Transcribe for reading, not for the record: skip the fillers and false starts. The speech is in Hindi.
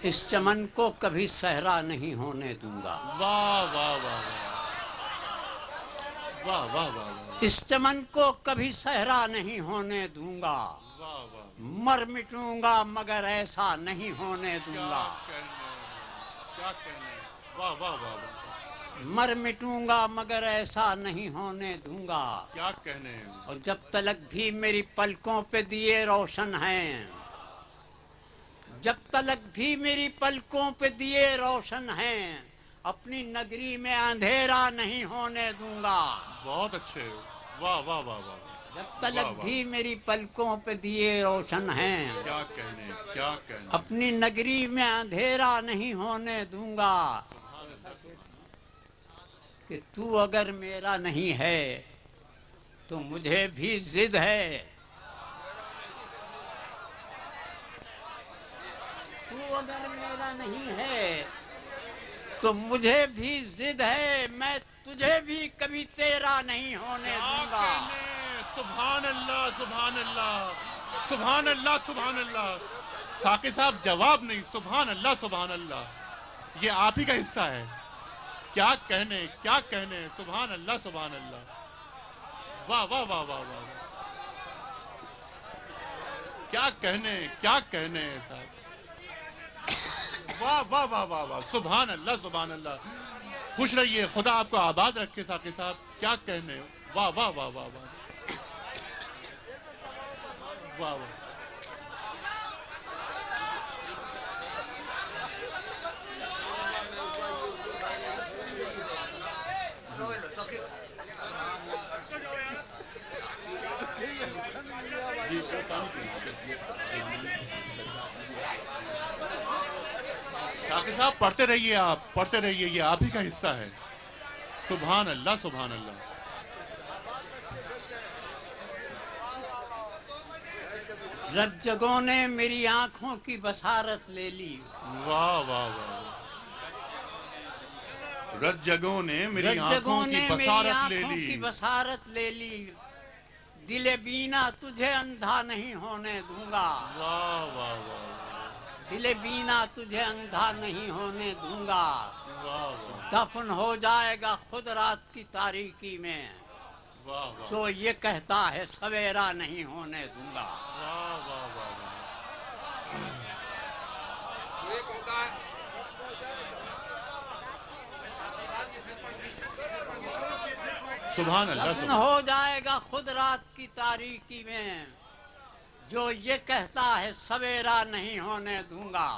इस चमन को कभी सहरा नहीं होने दूंगा। वाह वाह वाह वाह वाह वाह। इस चमन को कभी सहरा नहीं होने दूंगा। वाह वाह। मर मिटूंगा मगर ऐसा नहीं होने दूंगा। क्या कहने। वाह वाह वाह। मर मिटूंगा मगर ऐसा नहीं होने दूंगा। क्या कहने। और जब तलक भी मेरी पलकों पे दिए रोशन हैं, जब तलक भी मेरी पलकों पे दिए रोशन हैं, अपनी नगरी में अंधेरा नहीं होने दूंगा। बहुत अच्छे। वाह वाह वाह वाह। जब तलक भी मेरी पलकों पे दिए रोशन हैं, क्या कहने क्या कहने। अपनी नगरी में अंधेरा नहीं होने दूंगा। कि तू अगर मेरा नहीं है तो मुझे भी जिद है। तू अगर मेरा नहीं है तो मुझे भी जिद है। मैं तुझे भी कभी तेरा नहीं होने दूंगा। सुभान अल्लाह सुभान अल्लाह सुभान अल्लाह सुभान अल्लाह। साकिब साहब जवाब नहीं। सुभान अल्लाह सुभान अल्लाह। ये आप ही का हिस्सा है। क्या कहने क्या कहने। सुभान अल्लाह सुभान अल्लाह। वाह वाह वाह वाह वाह। क्या कहने साहब। वाह वाह वाह वाह वाह। सुभान अल्लाह। खुश रहिए, खुदा आपको आबाद रखे साकिब साहब। क्या कहने। वाह वाह वाह वाह वाह वाह वाह। साकिब साहब पढ़ते रहिए, आप पढ़ते रहिए, ये आप ही का हिस्सा है। सुभान अल्लाह सुभान अल्लाह। रज्जगों ने मेरी आंखों की बसारत ले ली। वाह वाह वाह। रज्जगों ने मेरी आंखों की बसारत ले ली। दिले बीना तुझे अंधा नहीं होने दूंगा। वाह वाह वाह। दिले बीना तुझे अंधा नहीं होने दूंगा। वाह वाह। दफन हो जाएगा खुद रात की तारीकी में। वाह वाह। जो ये कहता है सवेरा नहीं होने दूंगा। वाह वाह वाह। सुभान अल्लाह। दफन हो जाएगा खुद रात की तारीकी में। जो ये कहता है सवेरा नहीं होने दूंगा।